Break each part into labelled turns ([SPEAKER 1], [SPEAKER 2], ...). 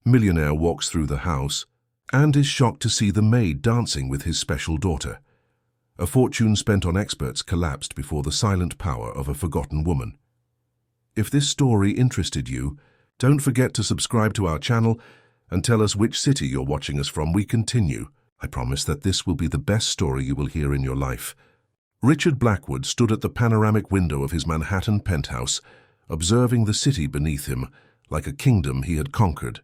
[SPEAKER 1] Millionaire walks through the house and is shocked to see the maid dancing with his special daughter. A fortune spent on experts collapsed before the silent power of a forgotten woman. If this story interested you, don't forget to subscribe to our channel and tell us which city you're watching us from. We continue. I promise that this will be the best story you will hear in your life. Richard Blackwood stood at the panoramic window of his Manhattan penthouse, observing the city beneath him like a kingdom he had conquered.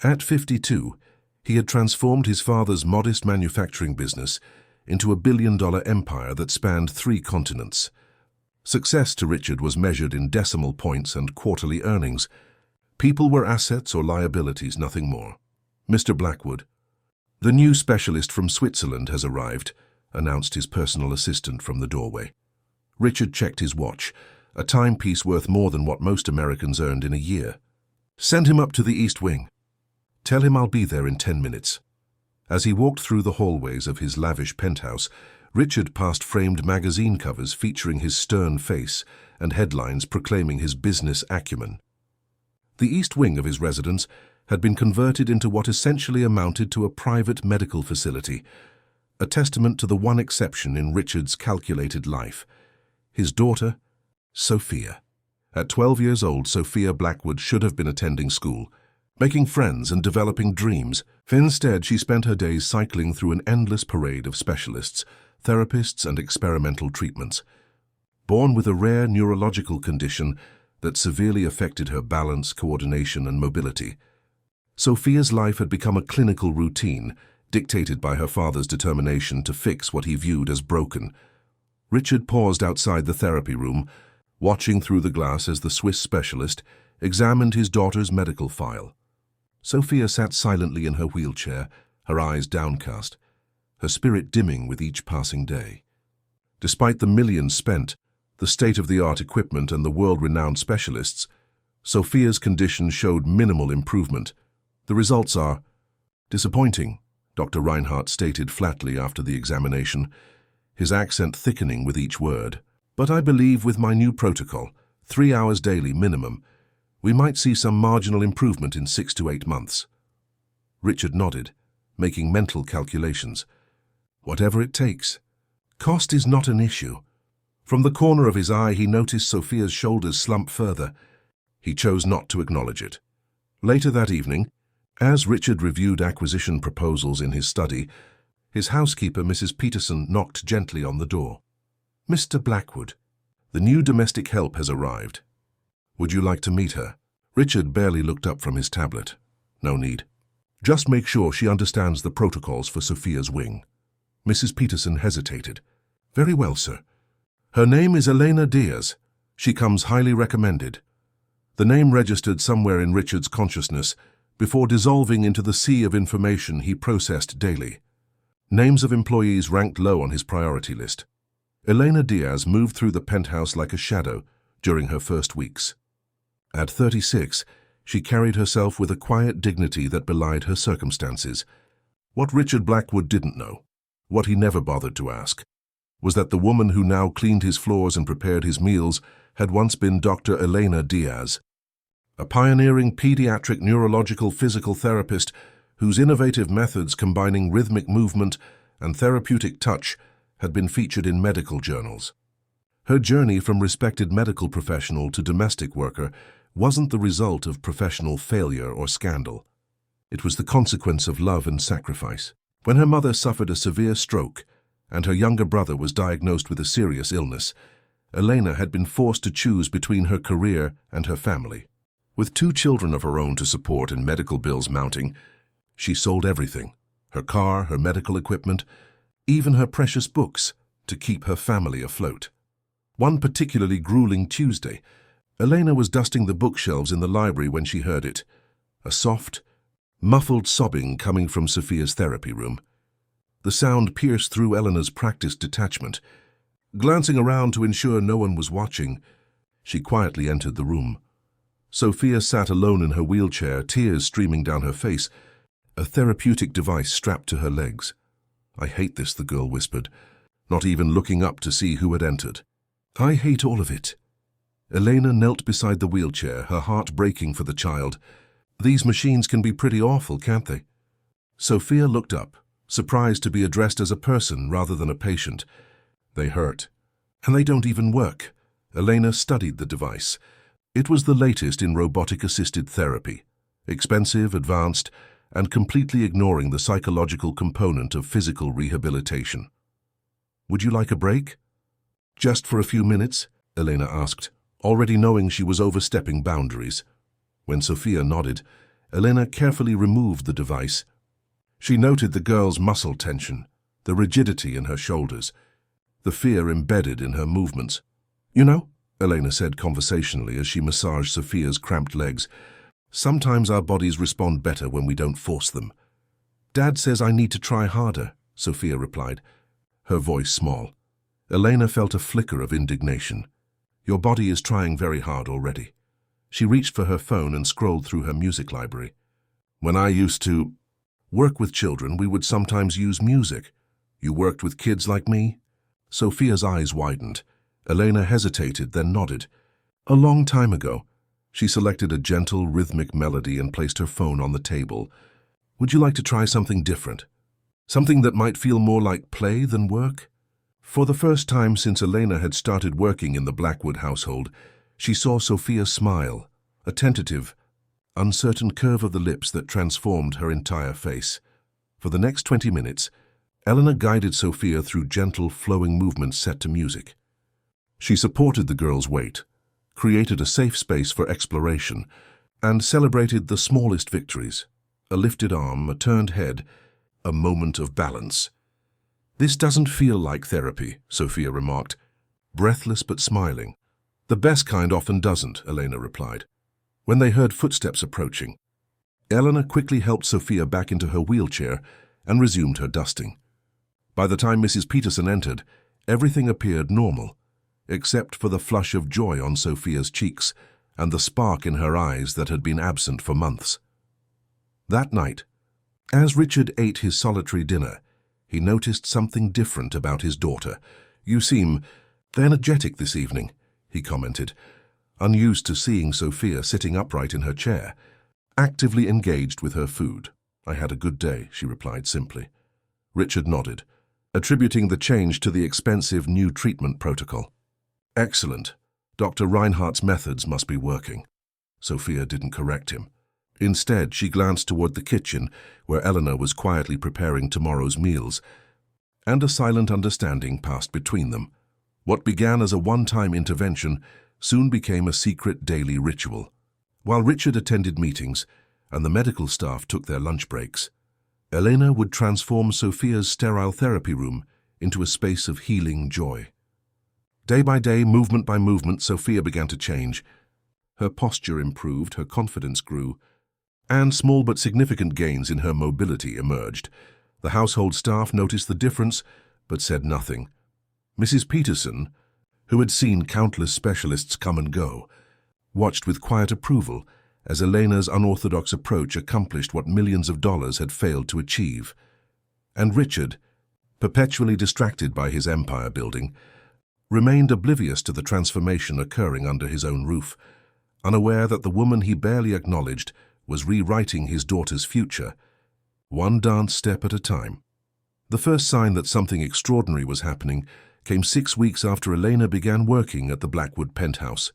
[SPEAKER 1] At 52, he had transformed his father's modest manufacturing business into a billion-dollar empire that spanned 3 continents. Success to Richard was measured in decimal points and quarterly earnings. People were assets or liabilities, nothing more. "Mr. Blackwood, the new specialist from Switzerland has arrived," announced his personal assistant from the doorway. Richard checked his watch, a timepiece worth more than what most Americans earned in a year. "Send him up to the East Wing. Tell him I'll be there in 10 minutes. As he walked through the hallways of his lavish penthouse, Richard passed framed magazine covers featuring his stern face and headlines proclaiming his business acumen. The East Wing of his residence had been converted into what essentially amounted to a private medical facility, a testament to the one exception in Richard's calculated life: his daughter, Sophia. At 12 years old, Sophia Blackwood should have been attending school, making friends and developing dreams. Instead, she spent her days cycling through an endless parade of specialists, therapists, and experimental treatments. Born with a rare neurological condition that severely affected her balance, coordination, and mobility, Sophia's life had become a clinical routine, dictated by her father's determination to fix what he viewed as broken. Richard paused outside the therapy room, watching through the glass as the Swiss specialist examined his daughter's medical file. Sophia sat silently in her wheelchair, her eyes downcast, her spirit dimming with each passing day. Despite the millions spent, the state-of-the-art equipment, and the world-renowned specialists, Sophia's condition showed minimal improvement. "The results are disappointing," Dr. Reinhardt stated flatly after the examination, his accent thickening with each word. "But I believe with my new protocol, 3 hours daily minimum, we might see some marginal improvement in 6 to 8 months. Richard nodded, making mental calculations. Whatever it takes. Cost is not an issue. From the corner of his eye, he noticed Sophia's shoulders slump further. He chose not to acknowledge it. Later that evening, as Richard reviewed acquisition proposals in his study, his housekeeper, Mrs. Peterson, knocked gently on the door. "Mr. Blackwood, the new domestic help has arrived. Would you like to meet her?" Richard barely looked up from his tablet. "No need. Just make sure she understands the protocols for Sophia's wing." Mrs. Peterson hesitated. "Very well, sir. Her name is Elena Diaz. She comes highly recommended." The name registered somewhere in Richard's consciousness before dissolving into the sea of information he processed daily. Names of employees ranked low on his priority list. Elena Diaz moved through the penthouse like a shadow during her first weeks. At 36, she carried herself with a quiet dignity that belied her circumstances. What Richard Blackwood didn't know, what he never bothered to ask, was that the woman who now cleaned his floors and prepared his meals had once been Dr. Elena Diaz, a pioneering pediatric neurological physical therapist whose innovative methods combining rhythmic movement and therapeutic touch had been featured in medical journals. Her journey from respected medical professional to domestic worker wasn't the result of professional failure or scandal. It was the consequence of love and sacrifice. When her mother suffered a severe stroke and her younger brother was diagnosed with a serious illness, Elena had been forced to choose between her career and her family. With 2 children of her own to support and medical bills mounting, she sold everything: her car, her medical equipment, even her precious books, to keep her family afloat. One particularly grueling Tuesday, Elena was dusting the bookshelves in the library when she heard it, a soft, muffled sobbing coming from Sophia's therapy room. The sound pierced through Elena's practiced detachment. Glancing around to ensure no one was watching, she quietly entered the room. Sophia sat alone in her wheelchair, tears streaming down her face, a therapeutic device strapped to her legs. "I hate this," the girl whispered, not even looking up to see who had entered. "I hate all of it." Elena knelt beside the wheelchair, her heart breaking for the child. These machines can be pretty awful, can't they? Sophia looked up, surprised to be addressed as a person rather than a patient. They hurt. And they don't even work. Elena studied the device. It was the latest in robotic-assisted therapy, expensive, advanced, and completely ignoring the psychological component of physical rehabilitation. Would you like a break? Just for a few minutes? Elena asked, already knowing she was overstepping boundaries. When Sophia nodded, Elena carefully removed the device. She noted the girl's muscle tension, the rigidity in her shoulders, the fear embedded in her movements. You know, Elena said conversationally as she massaged Sophia's cramped legs, sometimes our bodies respond better when we don't force them. Dad says I need to try harder, Sophia replied, her voice small. Elena felt a flicker of indignation. Your body is trying very hard already. She reached for her phone and scrolled through her music library. When I used to work with children, we would sometimes use music. You worked with kids like me? Sophia's eyes widened. Elena hesitated, then nodded. A long time ago. She selected a gentle, rhythmic melody and placed her phone on the table. Would you like to try something different? Something that might feel more like play than work? For the first time since Elena had started working in the Blackwood household, she saw Sophia smile, a tentative, uncertain curve of the lips that transformed her entire face. For the next 20 minutes, Elena guided Sophia through gentle, flowing movements set to music. She supported the girl's weight, created a safe space for exploration, and celebrated the smallest victories: a lifted arm, a turned head, a moment of balance. This doesn't feel like therapy, Sophia remarked, breathless but smiling. The best kind often doesn't, Elena replied. When they heard footsteps approaching, Elena quickly helped Sophia back into her wheelchair and resumed her dusting. By the time Mrs. Peterson entered, everything appeared normal, except for the flush of joy on Sophia's cheeks and the spark in her eyes that had been absent for months. That night, as Richard ate his solitary dinner, he noticed something different about his daughter. You seem energetic this evening, he commented, unused to seeing Sophia sitting upright in her chair, actively engaged with her food. I had a good day, she replied simply. Richard nodded, attributing the change to the expensive new treatment protocol. Excellent. Dr. Reinhardt's methods must be working. Sophia didn't correct him. Instead, she glanced toward the kitchen, where Eleanor was quietly preparing tomorrow's meals, and a silent understanding passed between them. What began as a one-time intervention soon became a secret daily ritual. While Richard attended meetings and the medical staff took their lunch breaks, Elena would transform Sophia's sterile therapy room into a space of healing joy. Day by day, movement by movement, Sophia began to change. Her posture improved, her confidence grew, and small but significant gains in her mobility emerged. The household staff noticed the difference, but said nothing. Mrs. Peterson, who had seen countless specialists come and go, watched with quiet approval as Elena's unorthodox approach accomplished what millions of dollars had failed to achieve. And Richard, perpetually distracted by his empire building, remained oblivious to the transformation occurring under his own roof, unaware that the woman he barely acknowledged was rewriting his daughter's future, one dance step at a time. The first sign that something extraordinary was happening came 6 weeks after Elena began working at the Blackwood penthouse.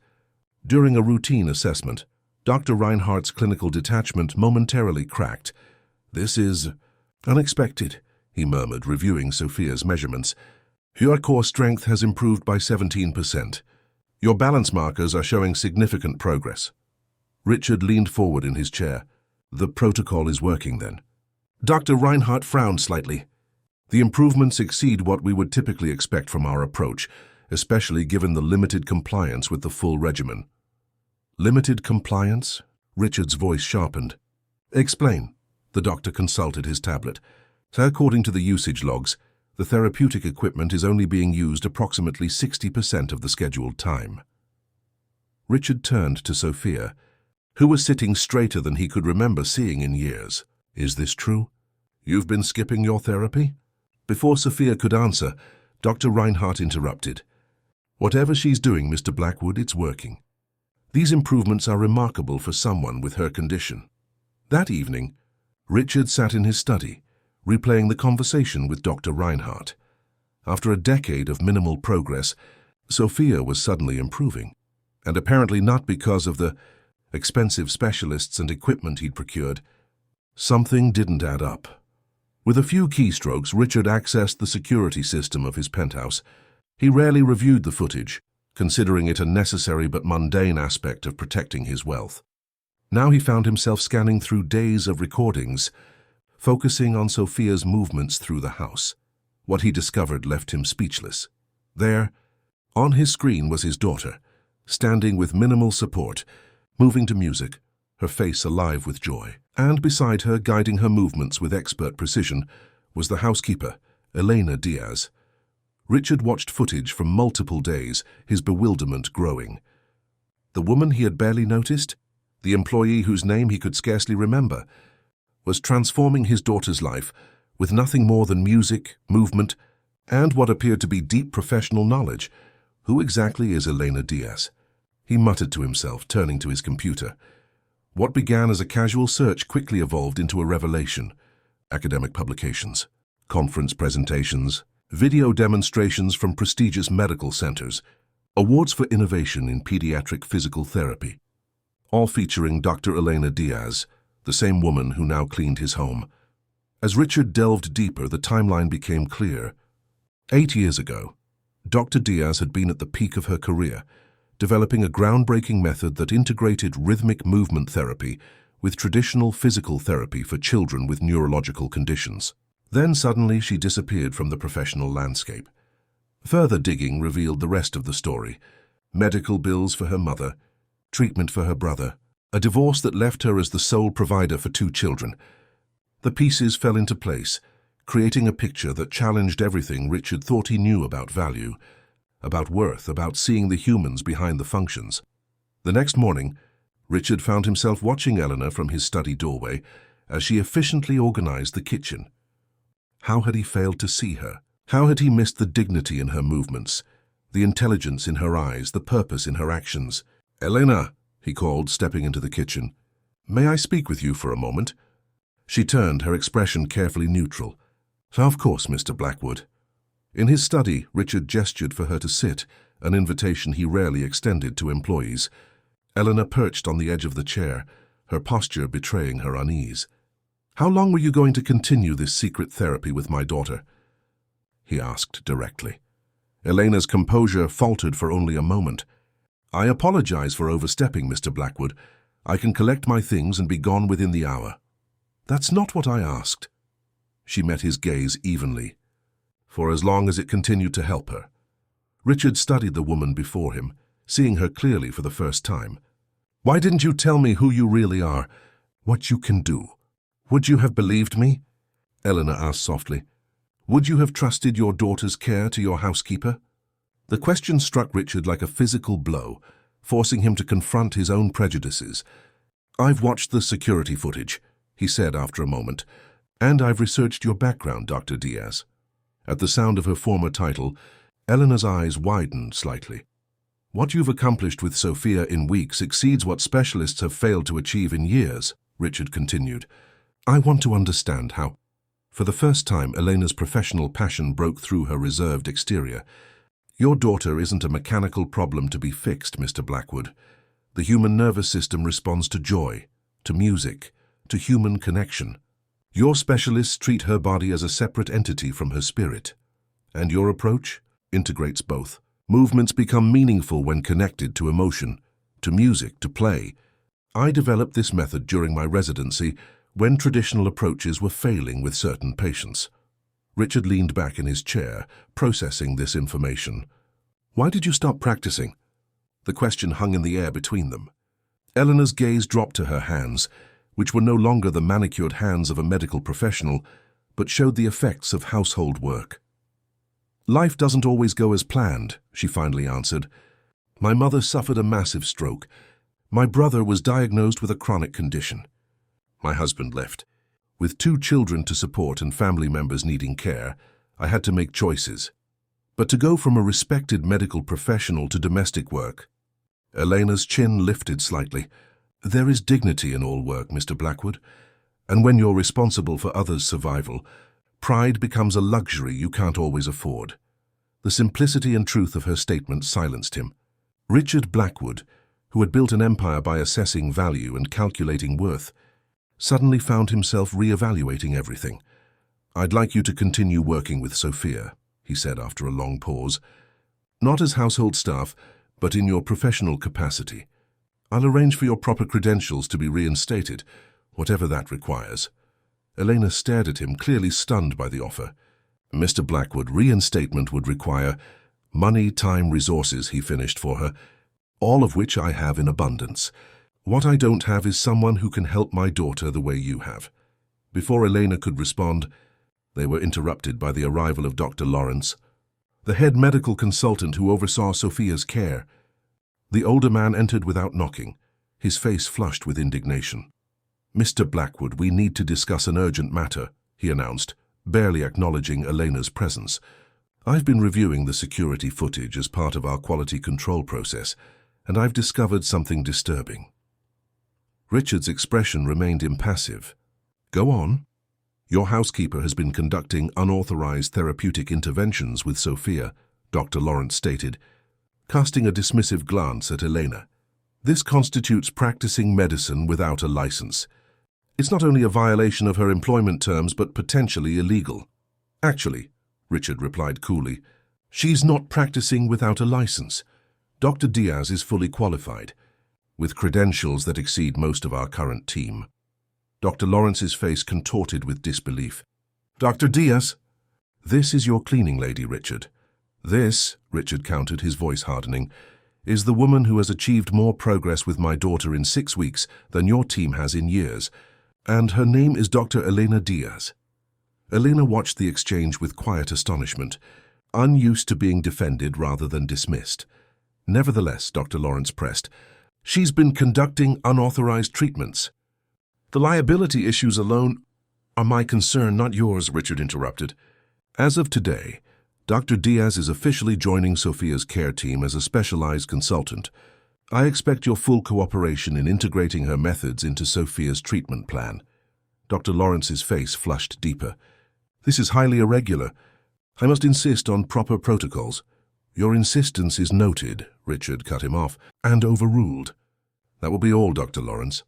[SPEAKER 1] During a routine assessment, Dr. Reinhardt's clinical detachment momentarily cracked. "This is unexpected," he murmured, reviewing Sophia's measurements. "Your core strength has improved by 17%. Your balance markers are showing significant progress." Richard leaned forward in his chair. "The protocol is working, then?" Dr. Reinhardt frowned slightly. "The improvements exceed what we would typically expect from our approach, especially given the limited compliance with the full regimen." "Limited compliance?" Richard's voice sharpened. "Explain." The doctor consulted his tablet. According to the usage logs, the therapeutic equipment is only being used approximately 60% of the scheduled time. Richard turned to Sophia, who was sitting straighter than he could remember seeing in years. "Is this true? You've been skipping your therapy?" Before Sophia could answer, Dr. Reinhardt interrupted. "Whatever she's doing, Mr. Blackwood, it's working. These improvements are remarkable for someone with her condition." That evening, Richard sat in his study, replaying the conversation with Dr. Reinhardt. After a decade of minimal progress, Sophia was suddenly improving, and apparently not because of the expensive specialists and equipment he'd procured. Something didn't add up. With a few keystrokes, Richard accessed the security system of his penthouse. He rarely reviewed the footage, considering it a necessary but mundane aspect of protecting his wealth. Now he found himself scanning through days of recordings, focusing on Sophia's movements through the house. What he discovered left him speechless. There, on his screen, was his daughter, standing with minimal support, moving to music, her face alive with joy. And beside her, guiding her movements with expert precision, was the housekeeper, Elena Diaz. Richard watched footage from multiple days, his bewilderment growing. The woman he had barely noticed, the employee whose name he could scarcely remember, was transforming his daughter's life with nothing more than music, movement, and what appeared to be deep professional knowledge. Who exactly is Elena Diaz? He muttered to himself, turning to his computer. What began as a casual search quickly evolved into a revelation. Academic publications, conference presentations, video demonstrations from prestigious medical centers, awards for innovation in pediatric physical therapy, all featuring Dr. Elena Diaz, the same woman who now cleaned his home. As Richard delved deeper, the timeline became clear. 8 years ago, Dr. Diaz had been at the peak of her career, developing a groundbreaking method that integrated rhythmic movement therapy with traditional physical therapy for children with neurological conditions. Then suddenly she disappeared from the professional landscape. Further digging revealed the rest of the story: medical bills for her mother, treatment for her brother, a divorce that left her as the sole provider for 2 children. The pieces fell into place, creating a picture that challenged everything Richard thought he knew about value, about worth, about seeing the humans behind the functions. The next morning, Richard found himself watching Eleanor from his study doorway as she efficiently organized the kitchen. How had he failed to see her? How had he missed the dignity in her movements, the intelligence in her eyes, the purpose in her actions? "Elena," he called, stepping into the kitchen. "May I speak with you for a moment?" She turned, her expression carefully neutral. "Of course, Mr. Blackwood." In his study, Richard gestured for her to sit, an invitation he rarely extended to employees. Eleanor perched on the edge of the chair, her posture betraying her unease. "How long were you going to continue this secret therapy with my daughter?" he asked directly. Elena's composure faltered for only a moment. "I apologize for overstepping, Mr. Blackwood. I can collect my things and be gone within the hour." "That's not what I asked." She met his gaze evenly. "For as long as it continued to help her." Richard studied the woman before him, seeing her clearly for the first time. "Why didn't you tell me who you really are, what you can do? Would you have believed me?" Eleanor asked softly. "Would you have trusted your daughter's care to your housekeeper?" The question struck Richard like a physical blow, forcing him to confront his own prejudices. "I've watched the security footage," he said after a moment, "and I've researched your background, Dr. Diaz." At the sound of her former title, Eleanor's eyes widened slightly. "What you've accomplished with Sophia in weeks exceeds what specialists have failed to achieve in years," Richard continued. "I want to understand how." For the first time, Elena's professional passion broke through her reserved exterior. "Your daughter isn't a mechanical problem to be fixed, Mr. Blackwood. The human nervous system responds to joy, to music, to human connection. Your specialists treat her body as a separate entity from her spirit. And your approach integrates both. Movements become meaningful when connected to emotion, to music, to play. I developed this method during my residency when traditional approaches were failing with certain patients." Richard leaned back in his chair, processing this information. "Why did you stop practicing?" The question hung in the air between them. Eleanor's gaze dropped to her hands, which were no longer the manicured hands of a medical professional, but showed the effects of household work. "Life doesn't always go as planned," she finally answered. "My mother suffered a massive stroke. My brother was diagnosed with a chronic condition. My husband left. With 2 children to support and family members needing care, I had to make choices. But to go from a respected medical professional to domestic work..." Elena's chin lifted slightly. There is dignity in all work, Mr. Blackwood, and when you're responsible for others' survival, pride becomes a luxury you can't always afford. The simplicity and truth of her statement silenced him. Richard Blackwood, who had built an empire by assessing value and calculating worth, suddenly found himself re-evaluating everything. "I'd like you to continue working with Sophia," he said after a long pause. "Not as household staff, but in your professional capacity. I'll arrange for your proper credentials to be reinstated, whatever that requires." Elena stared at him, clearly stunned by the offer. "Mr. Blackwood, reinstatement would require money, time, resources," he finished for her, "all of which I have in abundance. What I don't have is someone who can help my daughter the way you have." Before Elena could respond, they were interrupted by the arrival of Dr. Lawrence, the head medical consultant who oversaw Sophia's care. The older man entered without knocking, his face flushed with indignation. "Mr. Blackwood, we need to discuss an urgent matter," he announced, barely acknowledging Elena's presence. "I've been reviewing the security footage as part of our quality control process, and I've discovered something disturbing." Richard's expression remained impassive. "Go on." "Your housekeeper has been conducting unauthorized therapeutic interventions with Sophia," Dr. Lawrence stated, casting a dismissive glance at Elena. "This constitutes practicing medicine without a license. It's not only a violation of her employment terms, but potentially illegal." "Actually," Richard replied coolly, "she's not practicing without a license. Dr. Diaz is fully qualified, with credentials that exceed most of our current team." Dr. Lawrence's face contorted with disbelief. "Dr. Diaz?" "This is your cleaning lady, Richard. This," Richard countered, his voice hardening, "is the woman who has achieved more progress with my daughter in 6 weeks than your team has in years. And her name is Dr. Elena Diaz." Elena watched the exchange with quiet astonishment, unused to being defended rather than dismissed. "Nevertheless," Dr. Lawrence pressed, "she's been conducting unauthorized treatments." "The liability issues alone are my concern, not yours," Richard interrupted. "As of today, Dr. Diaz is officially joining Sophia's care team as a specialized consultant. I expect your full cooperation in integrating her methods into Sophia's treatment plan." Dr. Lawrence's face flushed deeper. "This is highly irregular. I must insist on proper protocols." "Your insistence is noted," Richard cut him off, "and overruled." "That will be all, Dr. Lawrence."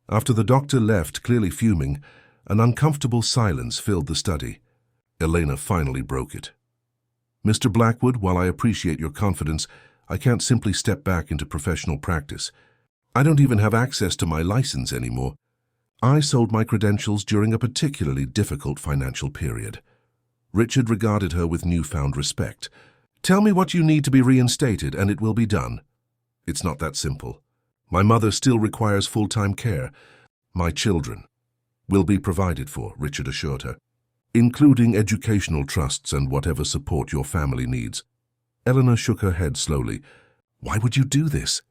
[SPEAKER 1] After the doctor left, clearly fuming, an uncomfortable silence filled the study. Elena finally broke it. "Mr. Blackwood, while I appreciate your confidence, I can't simply step back into professional practice. I don't even have access to my license anymore. I sold my credentials during a particularly difficult financial period." Richard regarded her with newfound respect. "Tell me what you need to be reinstated, and it will be done." "It's not that simple. My mother still requires full-time care. My children will be provided for," Richard assured her, "including educational trusts and whatever support your family needs." Eleanor shook her head slowly. "Why would you do this?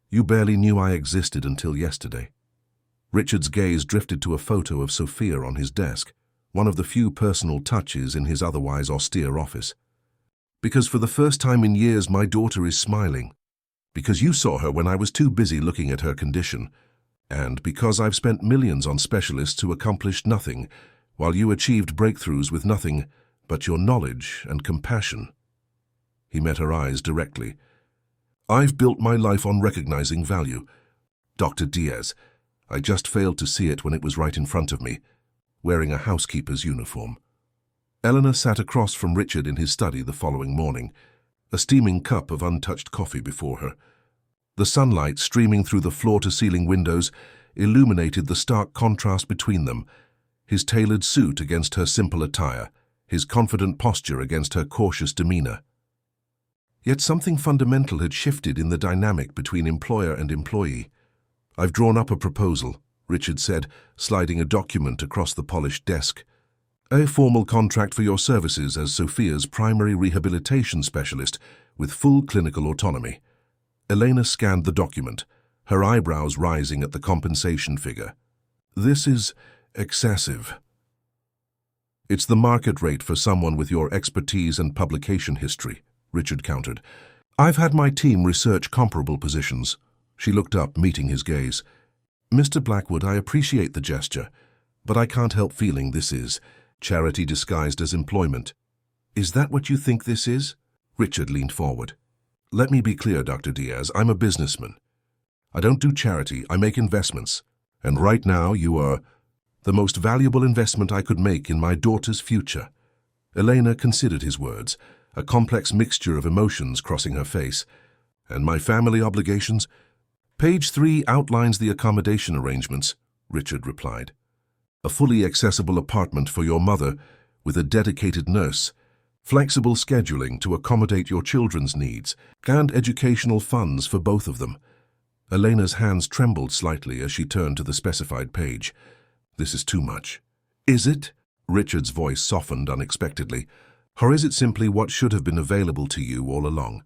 [SPEAKER 1] You barely knew I existed until yesterday." Richard's gaze drifted to a photo of Sophia on his desk, one of the few personal touches in his otherwise austere office. "Because for the first time in years my daughter is smiling. Because you saw her when I was too busy looking at her condition. And because I've spent millions on specialists who accomplished nothing, while you achieved breakthroughs with nothing but your knowledge and compassion." He met her eyes directly. "I've built my life on recognizing value. Dr. Diaz, I just failed to see it when it was right in front of me, wearing a housekeeper's uniform." Eleanor sat across from Richard in his study the following morning, a steaming cup of untouched coffee before her. The sunlight streaming through the floor-to-ceiling windows illuminated the stark contrast between them, his tailored suit against her simple attire, his confident posture against her cautious demeanor. Yet something fundamental had shifted in the dynamic between employer and employee. "I've drawn up a proposal," Richard said, sliding a document across the polished desk. "A formal contract for your services as Sophia's primary rehabilitation specialist with full clinical autonomy." Elena scanned the document, her eyebrows rising at the compensation figure. "This is excessive." "It's the market rate for someone with your expertise and publication history," Richard countered. "I've had my team research comparable positions." She looked up, meeting his gaze. Mr. Blackwood, I appreciate the gesture, but I can't help feeling this is charity disguised as employment. Is that what you think this is? Richard leaned forward. Let me be clear, Dr. Diaz, I'm a businessman. I don't do charity, I make investments. And right now you are the most valuable investment I could make in my daughter's future. Elena considered his words, a complex mixture of emotions crossing her face. And my family obligations? Page 3 outlines the accommodation arrangements, Richard replied. A fully accessible apartment for your mother with a dedicated nurse, flexible scheduling to accommodate your children's needs, and educational funds for both of them. Elena's hands trembled slightly as she turned to the specified page. This is too much. Is it? Richard's voice softened unexpectedly. Or is it simply what should have been available to you all along?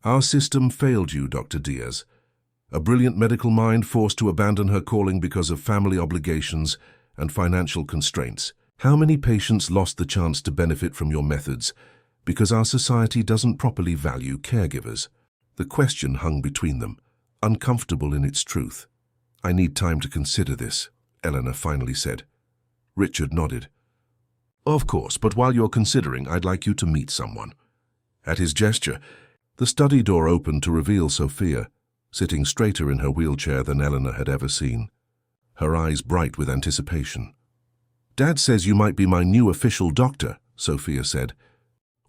[SPEAKER 1] Our system failed you, Dr. Diaz. A brilliant medical mind forced to abandon her calling because of family obligations and financial constraints. How many patients lost the chance to benefit from your methods because our society doesn't properly value caregivers? The question hung between them, uncomfortable in its truth. I need time to consider this, Eleanor finally said. Richard nodded. Of course, but while you're considering, I'd like you to meet someone. At his gesture, the study door opened to reveal Sophia, sitting straighter in her wheelchair than Eleanor had ever seen, her eyes bright with anticipation. Dad says you might be my new official doctor, Sophia said,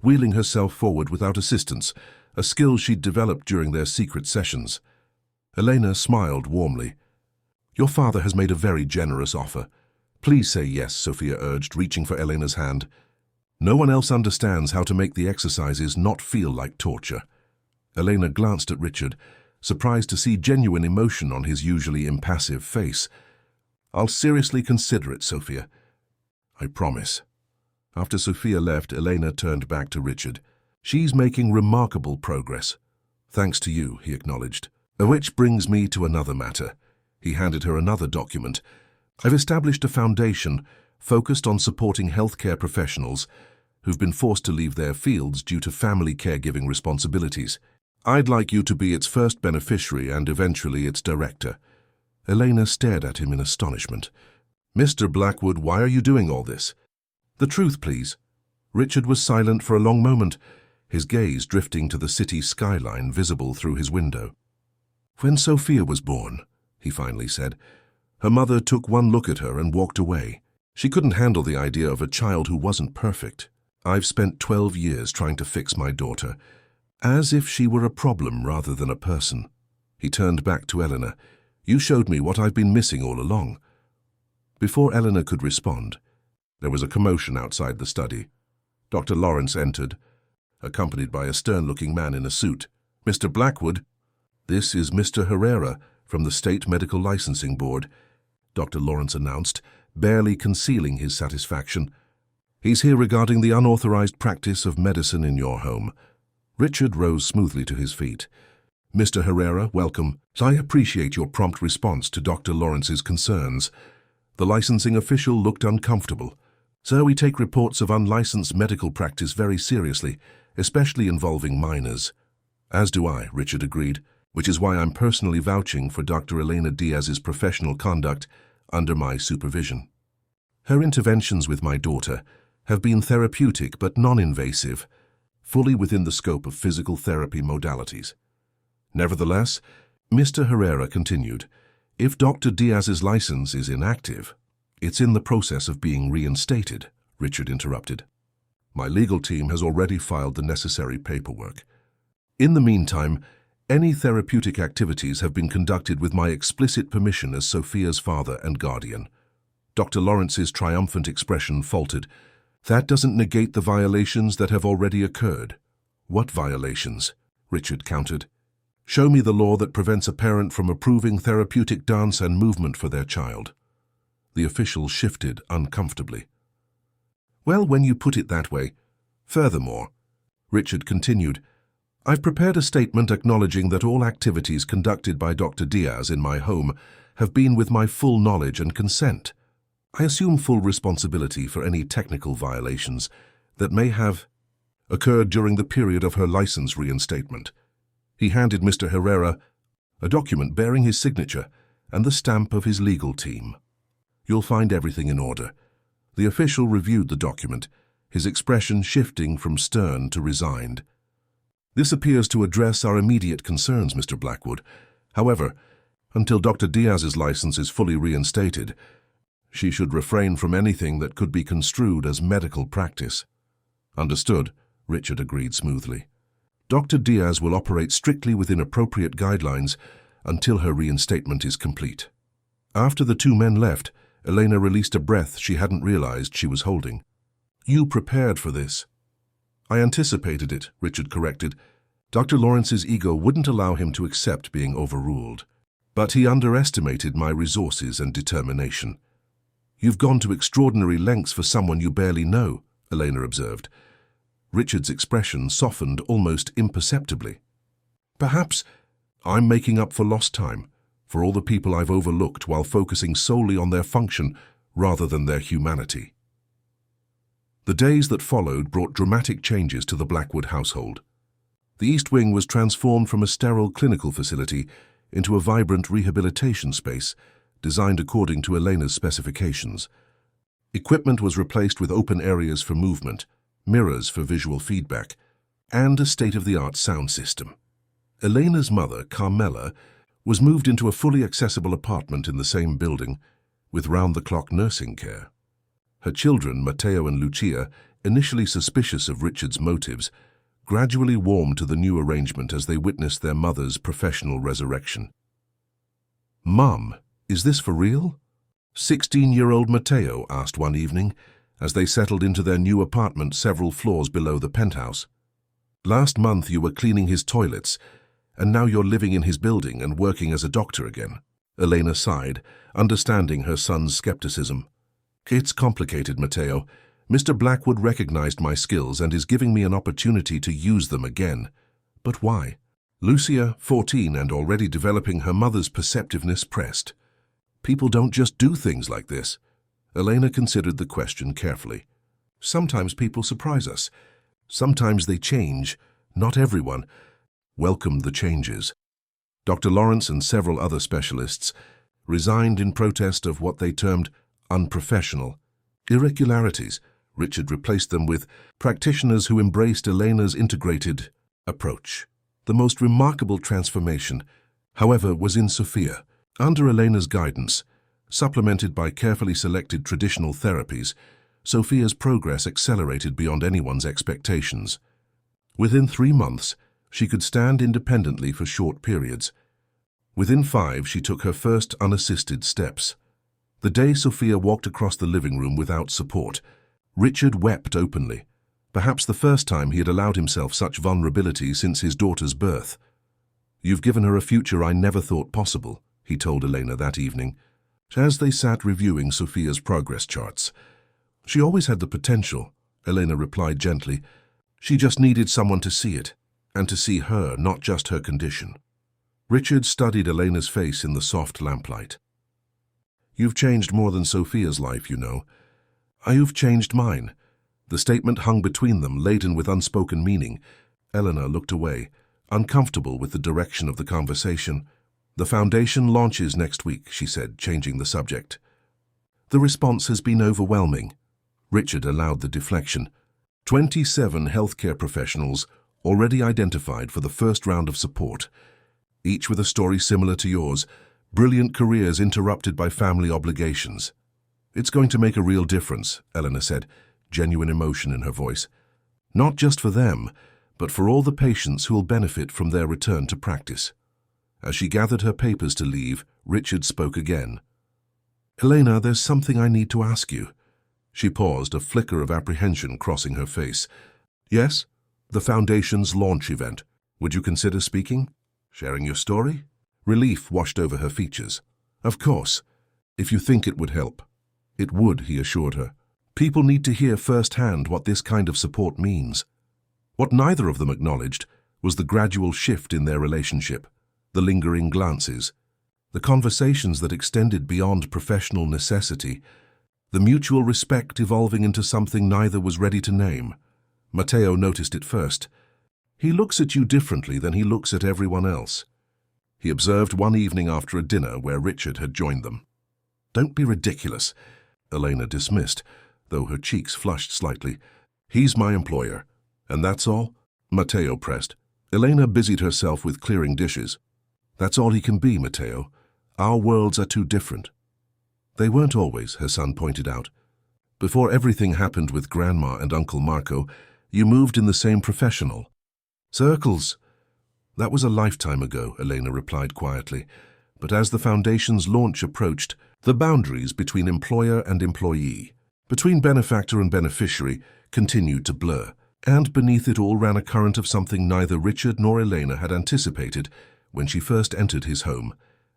[SPEAKER 1] wheeling herself forward without assistance, a skill she'd developed during their secret sessions. Elena smiled warmly. Your father has made a very generous offer. Please say yes, Sophia urged, reaching for Elena's hand. No one else understands how to make the exercises not feel like torture. Elena glanced at Richard, surprised to see genuine emotion on his usually impassive face. I'll seriously consider it, Sophia. I promise. After Sophia left, Elena turned back to Richard. She's making remarkable progress. Thanks to you, he acknowledged. Which brings me to another matter. He handed her another document. I've established a foundation focused on supporting healthcare professionals who've been forced to leave their fields due to family caregiving responsibilities. I'd like you to be its first beneficiary and eventually its director. Elena stared at him in astonishment. Mr. Blackwood, why are you doing all this? The truth, please. Richard was silent for a long moment, his gaze drifting to the city skyline visible through his window. When Sophia was born, he finally said, her mother took one look at her and walked away. She couldn't handle the idea of a child who wasn't perfect. I've spent 12 years trying to fix my daughter, as if she were a problem rather than a person. He turned back to Eleanor. You showed me what I've been missing all along. Before Eleanor could respond, there was a commotion outside the study. Dr. Lawrence entered, accompanied by a stern-looking man in a suit. Mr. Blackwood, this is Mr. Herrera from the State Medical Licensing Board, Dr. Lawrence announced, barely concealing his satisfaction. He's here regarding the unauthorized practice of medicine in your home. Richard rose smoothly to his feet. Mr. Herrera, welcome. I appreciate your prompt response to Dr. Lawrence's concerns. The licensing official looked uncomfortable. Sir, we take reports of unlicensed medical practice very seriously, especially involving minors. As do I, Richard agreed, which is why I'm personally vouching for Dr. Elena Diaz's professional conduct under my supervision. Her interventions with my daughter have been therapeutic but non-invasive, fully within the scope of physical therapy modalities. Nevertheless, Mr. Herrera continued, if Dr. Diaz's license is inactive, it's in the process of being reinstated, Richard interrupted. My legal team has already filed the necessary paperwork. In the meantime, any therapeutic activities have been conducted with my explicit permission as Sophia's father and guardian. Dr. Lawrence's triumphant expression faltered. That doesn't negate the violations that have already occurred. What violations? Richard countered. Show me the law that prevents a parent from approving therapeutic dance and movement for their child. The official shifted uncomfortably. Well, when you put it that way. Furthermore, Richard continued, I've prepared a statement acknowledging that all activities conducted by Dr. Diaz in my home have been with my full knowledge and consent. I assume full responsibility for any technical violations that may have occurred during the period of her license reinstatement. He handed Mr. Herrera a document bearing his signature, and the stamp of his legal team. You'll find everything in order. The official reviewed the document, his expression shifting from stern to resigned. This appears to address our immediate concerns, Mr. Blackwood. However, until Dr. Diaz's license is fully reinstated, she should refrain from anything that could be construed as medical practice. Understood, Richard agreed smoothly. Dr. Diaz will operate strictly within appropriate guidelines until her reinstatement is complete. After the two men left, Elena released a breath she hadn't realized she was holding. You prepared for this. I anticipated it, Richard corrected. Dr. Lawrence's ego wouldn't allow him to accept being overruled. But he underestimated my resources and determination. You've gone to extraordinary lengths for someone you barely know, Elena observed. Richard's expression softened almost imperceptibly. Perhaps I'm making up for lost time, for all the people I've overlooked while focusing solely on their function rather than their humanity. The days that followed brought dramatic changes to the Blackwood household. The East Wing was transformed from a sterile clinical facility into a vibrant rehabilitation space designed according to Elena's specifications. Equipment was replaced with open areas for movement, mirrors for visual feedback, and a state-of-the-art sound system. Elena's mother, Carmela, was moved into a fully accessible apartment in the same building with round-the-clock nursing care. Her children, Matteo and Lucia, initially suspicious of Richard's motives, gradually warmed to the new arrangement as they witnessed their mother's professional resurrection. "Mum, is this for real?" 16-year-old Matteo asked one evening as they settled into their new apartment several floors below the penthouse. "Last month you were cleaning his toilets, and now you're living in his building and working as a doctor again." Elena sighed, understanding her son's skepticism. "It's complicated, Matteo. Mr. Blackwood recognized my skills and is giving me an opportunity to use them again. But why?" Lucia, 14 and already developing her mother's perceptiveness, pressed. "People don't just do things like this." Elena considered the question carefully. "Sometimes people surprise us. Sometimes they change. Not everyone welcomed the changes." Dr. Lawrence and several other specialists resigned in protest of what they termed unprofessional irregularities. Richard replaced them with practitioners who embraced Elena's integrated approach. The most remarkable transformation, however, was in Sophia. Under Elena's guidance, supplemented by carefully selected traditional therapies, Sophia's progress accelerated beyond anyone's expectations. Within 3 months, she could stand independently for short periods. Within 5, she took her first unassisted steps. The day Sophia walked across the living room without support, Richard wept openly, perhaps the first time he had allowed himself such vulnerability since his daughter's birth. "You've given her a future I never thought possible," he told Elena that evening, as they sat reviewing Sophia's progress charts. "She always had the potential," Elena replied gently. "She just needed someone to see it, and to see her, not just her condition." Richard studied Elena's face in the soft lamplight. "You've changed more than Sophia's life, you know. You've changed mine." The statement hung between them, laden with unspoken meaning. Elena looked away, uncomfortable with the direction of the conversation. "The foundation launches next week," she said, changing the subject. "The response has been overwhelming." Richard allowed the deflection. 27 healthcare professionals already identified for the first round of support, each with a story similar to yours, brilliant careers interrupted by family obligations. "It's going to make a real difference," Elena said, genuine emotion in her voice. "Not just for them, but for all the patients who will benefit from their return to practice." As she gathered her papers to leave, Richard spoke again. "Elena, there's something I need to ask you." She paused, a flicker of apprehension crossing her face. "Yes? The Foundation's launch event. Would you consider speaking? Sharing your story?" Relief washed over her features. "Of course, if you think it would help." "It would," he assured her. "People need to hear firsthand what this kind of support means." What neither of them acknowledged was the gradual shift in their relationship, the lingering glances, the conversations that extended beyond professional necessity, the mutual respect evolving into something neither was ready to name. Matteo noticed it first. "He looks at you differently than he looks at everyone else." he observed one evening after a dinner where Richard had joined them. "Don't be ridiculous," Elena dismissed, though her cheeks flushed slightly. "He's my employer. And that's all?" Matteo pressed. Elena busied herself with clearing dishes. "That's all he can be, Matteo. Our worlds are too different." "They weren't always," her son pointed out. "Before everything happened with Grandma and Uncle Marco, you moved in the same professional circles." "That was a lifetime ago," Elena replied quietly. But as the Foundation's launch approached, the boundaries between employer and employee, between benefactor and beneficiary, continued to blur. And beneath it all ran a current of something neither Richard nor Elena had anticipated when she first entered his home,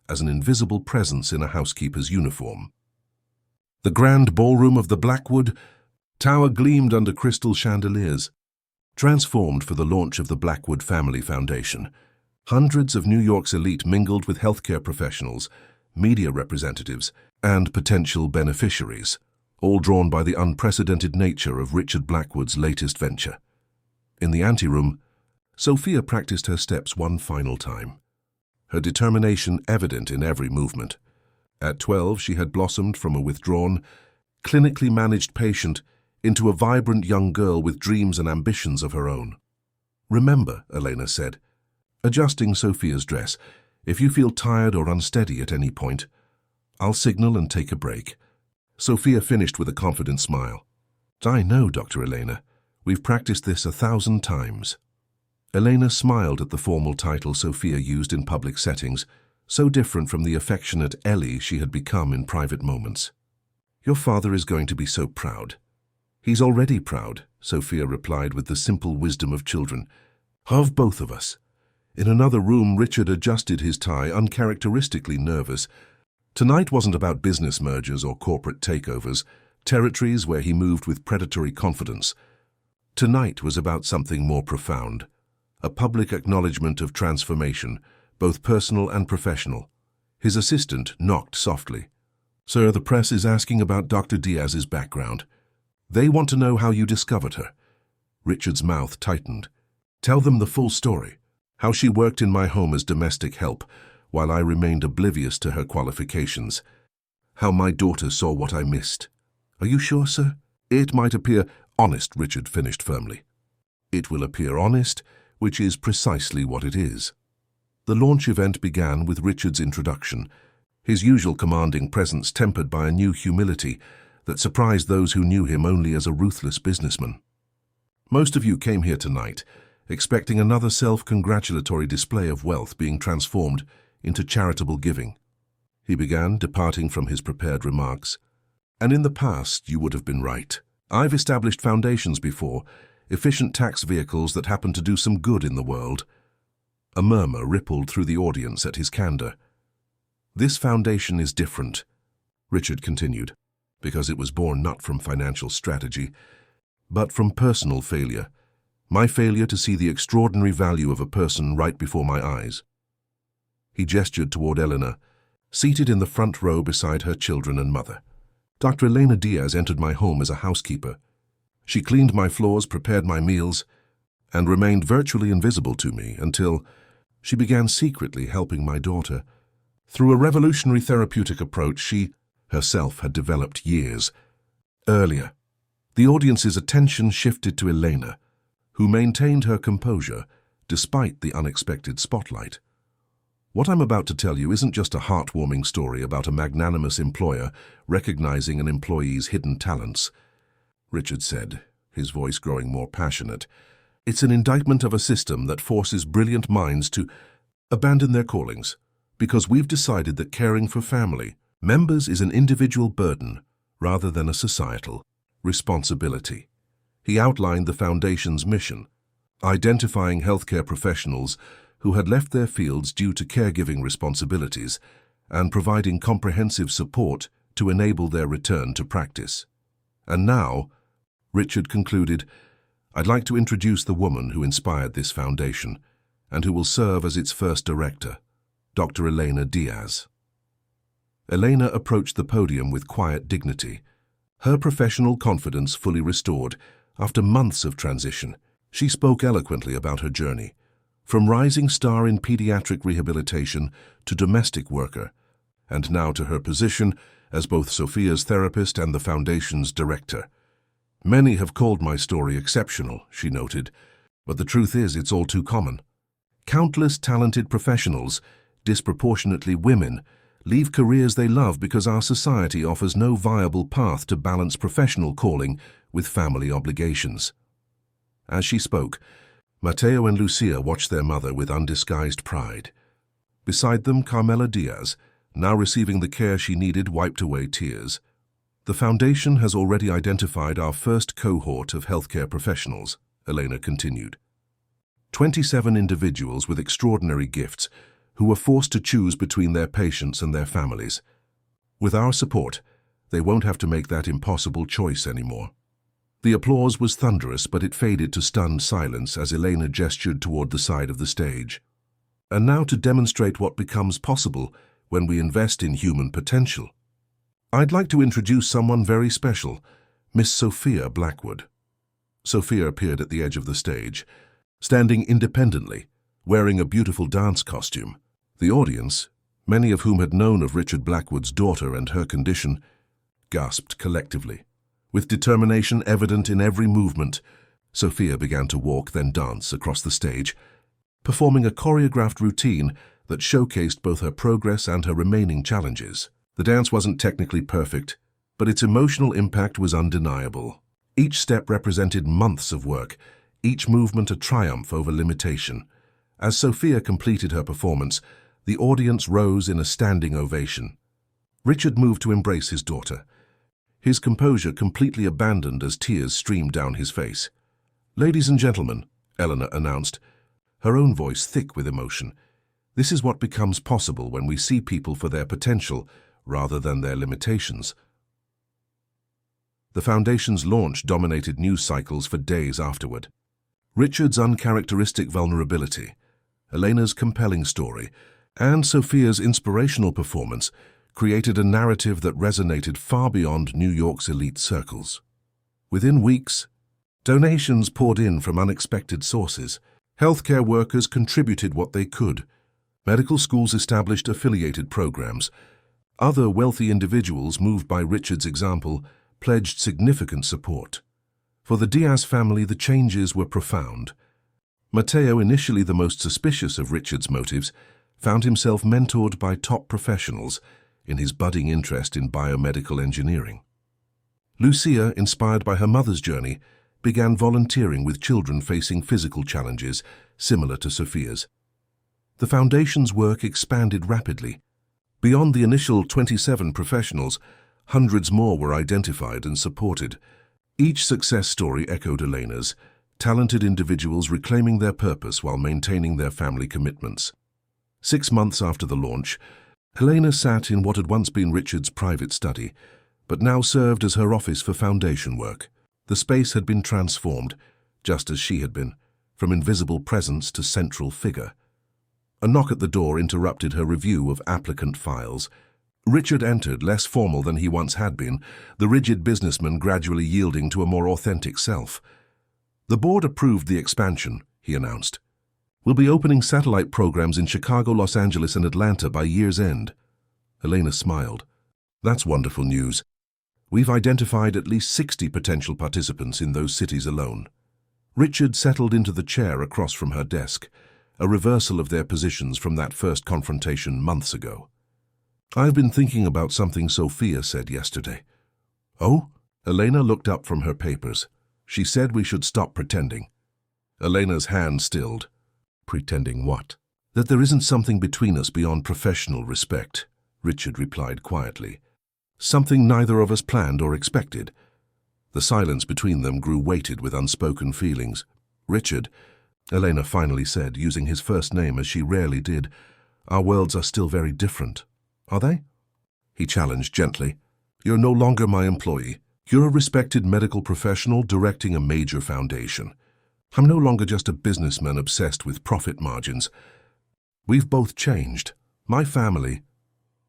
[SPEAKER 1] as an invisible presence in a housekeeper's uniform. The grand ballroom of the Blackwood Tower gleamed under crystal chandeliers. Transformed for the launch of the Blackwood Family Foundation, hundreds of New York's elite mingled with healthcare professionals, media representatives, and potential beneficiaries, all drawn by the unprecedented nature of Richard Blackwood's latest venture. In the anteroom, Sophia practiced her steps one final time, her determination evident in every movement. At 12, she had blossomed from a withdrawn, clinically managed patient into a vibrant young girl with dreams and ambitions of her own. "Remember," Elena said, adjusting Sophia's dress, "if you feel tired or unsteady at any point, I'll signal and take a break." Sophia finished with a confident smile. "I know, Dr. Elena. We've practiced this 1,000 times." Elena smiled at the formal title Sophia used in public settings, so different from the affectionate Ellie she had become in private moments. "Your father is going to be so proud." "He's already proud," Sophia replied with the simple wisdom of children. "Of both of us." In another room, Richard adjusted his tie, uncharacteristically nervous. Tonight wasn't about business mergers or corporate takeovers, territories where he moved with predatory confidence. Tonight was about something more profound, a public acknowledgement of transformation, both personal and professional. His assistant knocked softly. "Sir, the press is asking about Dr. Diaz's background. They want to know how you discovered her." Richard's mouth tightened. "Tell them the full story, how she worked in my home as domestic help, while I remained oblivious to her qualifications. How my daughter saw what I missed." "Are you sure, sir?" "It might appear honest," Richard finished firmly. "It will appear honest, which is precisely what it is." The launch event began with Richard's introduction, his usual commanding presence tempered by a new humility that surprised those who knew him only as a ruthless businessman. "Most of you came here tonight, expecting another self-congratulatory display of wealth being transformed into charitable giving," he began, departing from his prepared remarks. "And in the past, you would have been right. I've established foundations before, efficient tax vehicles that happen to do some good in the world." A murmur rippled through the audience at his candor. "This foundation is different," Richard continued, "because it was born not from financial strategy, but from personal failure. My failure to see the extraordinary value of a person right before my eyes." He gestured toward Elena, seated in the front row beside her children and mother. "Dr. Elena Diaz entered my home as a housekeeper. She cleaned my floors, prepared my meals, and remained virtually invisible to me until she began secretly helping my daughter. Through a revolutionary therapeutic approach she herself had developed years earlier." The audience's attention shifted to Elena, who maintained her composure despite the unexpected spotlight. "What I'm about to tell you isn't just a heartwarming story about a magnanimous employer recognizing an employee's hidden talents," Richard said, his voice growing more passionate. "It's an indictment of a system that forces brilliant minds to abandon their callings, because we've decided that caring for family members is an individual burden rather than a societal responsibility." He outlined the Foundation's mission, identifying healthcare professionals who had left their fields due to caregiving responsibilities and providing comprehensive support to enable their return to practice. "And now," Richard concluded, "I'd like to introduce the woman who inspired this foundation and who will serve as its first director, Dr. Elena Diaz." Elena approached the podium with quiet dignity, her professional confidence fully restored. After months of transition, she spoke eloquently about her journey, From rising star in pediatric rehabilitation to domestic worker, and now to her position as both Sophia's therapist and the Foundation's director. Many have called my story exceptional, she noted, but the truth is it's all too common. Countless talented professionals, disproportionately women, leave careers they love because our society offers no viable path to balance professional calling with family obligations. As she spoke, Mateo and Lucia watched their mother with undisguised pride. Beside them, Carmela Diaz, now receiving the care she needed, wiped away tears. The Foundation has already identified our first cohort of healthcare professionals, Elena continued. 27 individuals with extraordinary gifts who were forced to choose between their patients and their families. With our support, they won't have to make that impossible choice anymore. The applause was thunderous, but it faded to stunned silence as Elena gestured toward the side of the stage. And now to demonstrate what becomes possible when we invest in human potential. I'd like to introduce someone very special, Miss Sophia Blackwood. Sophia appeared at the edge of the stage, standing independently, wearing a beautiful dance costume. The audience, many of whom had known of Richard Blackwood's daughter and her condition, gasped collectively. With determination evident in every movement, Sophia began to walk, then dance across the stage, performing a choreographed routine that showcased both her progress and her remaining challenges. The dance wasn't technically perfect, but its emotional impact was undeniable. Each step represented months of work, each movement a triumph over limitation. As Sophia completed her performance, the audience rose in a standing ovation. Richard moved to embrace his daughter, his composure completely abandoned as tears streamed down his face. "Ladies and gentlemen," Eleanor announced, her own voice thick with emotion, "this is what becomes possible when we see people for their potential rather than their limitations." The Foundation's launch dominated news cycles for days afterward. Richard's uncharacteristic vulnerability, Elena's compelling story, and Sophia's inspirational performance created a narrative that resonated far beyond New York's elite circles. Within weeks, donations poured in from unexpected sources. Healthcare workers contributed what they could. Medical schools established affiliated programs. Other wealthy individuals, moved by Richard's example, pledged significant support. For the Diaz family, the changes were profound. Mateo, initially the most suspicious of Richard's motives, found himself mentored by top professionals in his budding interest in biomedical engineering. Lucia, inspired by her mother's journey, began volunteering with children facing physical challenges similar to Sophia's. The Foundation's work expanded rapidly. Beyond the initial 27 professionals, hundreds more were identified and supported. Each success story echoed Elena's, talented individuals reclaiming their purpose while maintaining their family commitments. 6 months after the launch, Elena sat in what had once been Richard's private study, but now served as her office for Foundation work. The space had been transformed, just as she had been, from invisible presence to central figure. A knock at the door interrupted her review of applicant files. Richard entered, less formal than he once had been, the rigid businessman gradually yielding to a more authentic self. "The board approved the expansion," he announced. "We'll be opening satellite programs in Chicago, Los Angeles, and Atlanta by year's end." Elena smiled. "That's wonderful news. We've identified at least 60 potential participants in those cities alone." Richard settled into the chair across from her desk, a reversal of their positions from that first confrontation months ago. "I've been thinking about something Sophia said yesterday." "Oh?" Elena looked up from her papers. "She said we should stop pretending." Elena's hand stilled. "Pretending what?" "That there isn't something between us beyond professional respect," Richard replied quietly. "Something neither of us planned or expected." The silence between them grew weighted with unspoken feelings. "Richard," Elena finally said, using his first name as she rarely did, "our worlds are still very different." "Are they?" He challenged gently. "You're no longer my employee. You're a respected medical professional directing a major foundation. I'm no longer just a businessman obsessed with profit margins. We've both changed. My family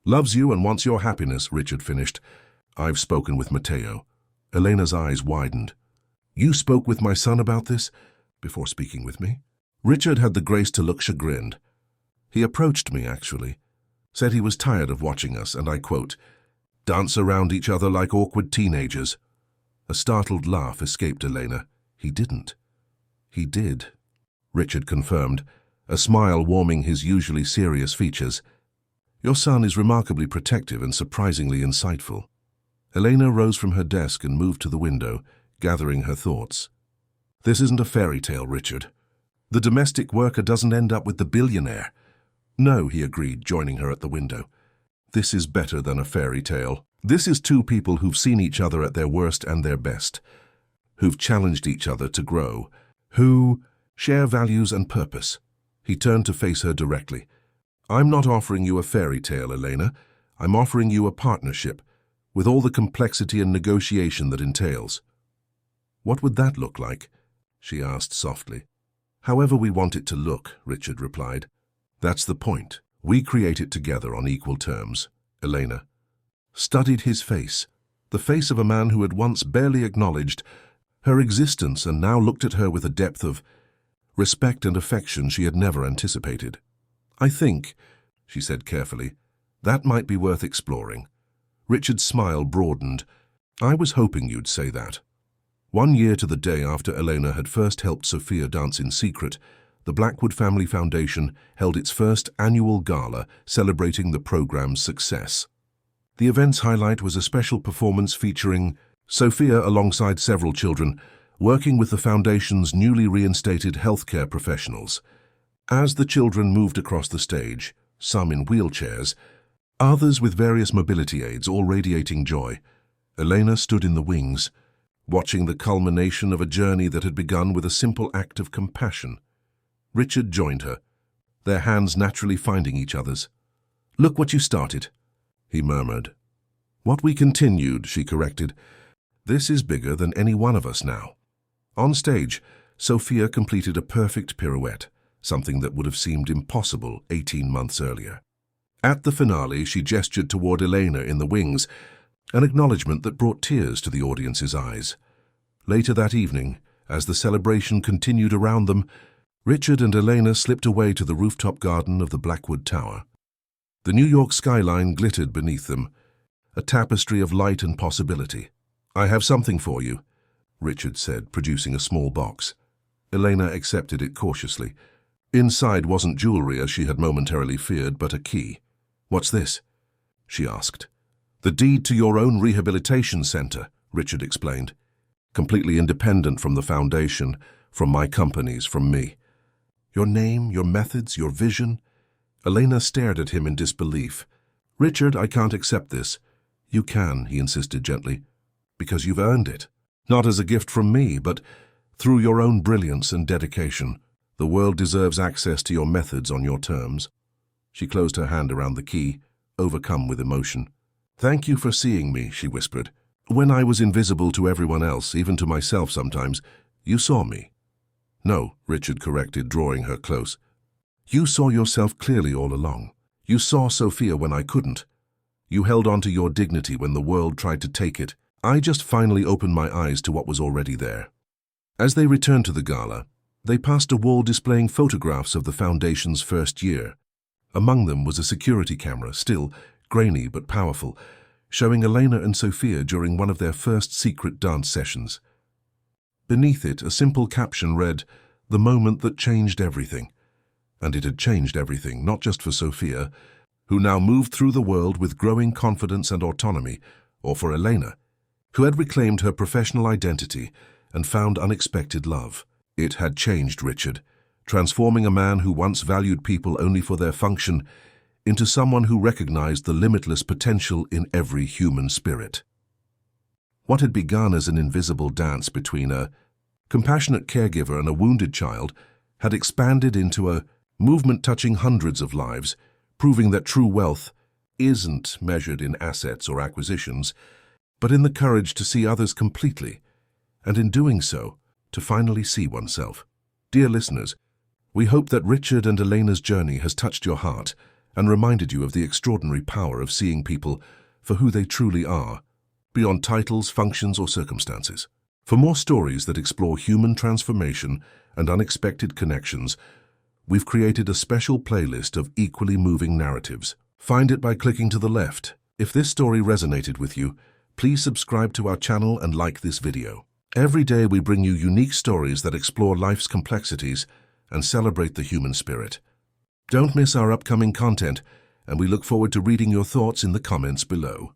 [SPEAKER 1] loves you and wants your happiness," Richard finished. "I've spoken with Mateo." Elena's eyes widened. "You spoke with my son about this?" "Before speaking with me?" Richard had the grace to look chagrined. He approached me, actually, said he was tired of watching us, and I quote, "dance around each other like awkward teenagers." A startled laugh escaped Elena. "He didn't." "He did," Richard confirmed, a smile warming his usually serious features. "Your son is remarkably protective and surprisingly insightful." Elena rose from her desk and moved to the window, gathering her thoughts. "This isn't a fairy tale, Richard. The domestic worker doesn't end up with the billionaire." "No," he agreed, joining her at the window. "This is better than a fairy tale. This is two people who've seen each other at their worst and their best, who've challenged each other to grow, who share values and purpose." He turned to face her directly. "I'm not offering you a fairy tale, Elena. I'm offering you a partnership, with all the complexity and negotiation that entails." "What would that look like?" she asked softly. "However we want it to look," Richard replied. "That's the point. We create it together on equal terms." Elena studied his face, the face of a man who had once barely acknowledged her existence and now looked at her with a depth of respect and affection she had never anticipated. "I think," she said carefully, "that might be worth exploring." Richard's smile broadened. "I was hoping you'd say that." 1 year to the day after Elena had first helped Sophia dance in secret, the Blackwood Family Foundation held its first annual gala celebrating the program's success. The event's highlight was a special performance featuring Sophia alongside several children, working with the foundation's newly reinstated healthcare professionals. As the children moved across the stage, some in wheelchairs, others with various mobility aids, all radiating joy, Elena stood in the wings, watching the culmination of a journey that had begun with a simple act of compassion. Richard joined her, their hands naturally finding each other's. "Look what you started," he murmured. "What we continued," she corrected. "This is bigger than any one of us now." On stage, Sophia completed a perfect pirouette, something that would have seemed impossible 18 months earlier. At the finale, she gestured toward Elena in the wings, an acknowledgement that brought tears to the audience's eyes. Later that evening, as the celebration continued around them, Richard and Elena slipped away to the rooftop garden of the Blackwood Tower. The New York skyline glittered beneath them, a tapestry of light and possibility. "I have something for you," Richard said, producing a small box. Elena accepted it cautiously. Inside wasn't jewelry, as she had momentarily feared, but a key. "What's this?" she asked. "The deed to your own rehabilitation center," Richard explained. "Completely independent from the foundation, from my companies, from me." "Your name, your methods, your vision?" Elena stared at him in disbelief. "Richard, I can't accept this." "You can," he insisted gently, "because you've earned it. Not as a gift from me, but through your own brilliance and dedication. The world deserves access to your methods on your terms." She closed her hand around the key, overcome with emotion. "Thank you for seeing me," she whispered. "When I was invisible to everyone else, even to myself sometimes, you saw me." "No," Richard corrected, drawing her close. "You saw yourself clearly all along. You saw Sophia when I couldn't. You held on to your dignity when the world tried to take it. I just finally opened my eyes to what was already there." As they returned to the gala, they passed a wall displaying photographs of the foundation's first year. Among them was a security camera, still grainy but powerful, showing Elena and Sophia during one of their first secret dance sessions. Beneath it, a simple caption read, "The moment that changed everything." And it had changed everything, not just for Sophia, who now moved through the world with growing confidence and autonomy, or for Elena, who had reclaimed her professional identity and found unexpected love. It had changed Richard, transforming a man who once valued people only for their function into someone who recognized the limitless potential in every human spirit. What had begun as an invisible dance between a compassionate caregiver and a wounded child had expanded into a movement touching hundreds of lives, proving that true wealth isn't measured in assets or acquisitions, but in the courage to see others completely, and in doing so, to finally see oneself. Dear listeners, we hope that Richard and Elena's journey has touched your heart and reminded you of the extraordinary power of seeing people for who they truly are, beyond titles, functions, or circumstances. For more stories that explore human transformation and unexpected connections, we've created a special playlist of equally moving narratives. Find it by clicking to the left. If this story resonated with you, please subscribe to our channel and like this video. Every day we bring you unique stories that explore life's complexities and celebrate the human spirit. Don't miss our upcoming content, and we look forward to reading your thoughts in the comments below.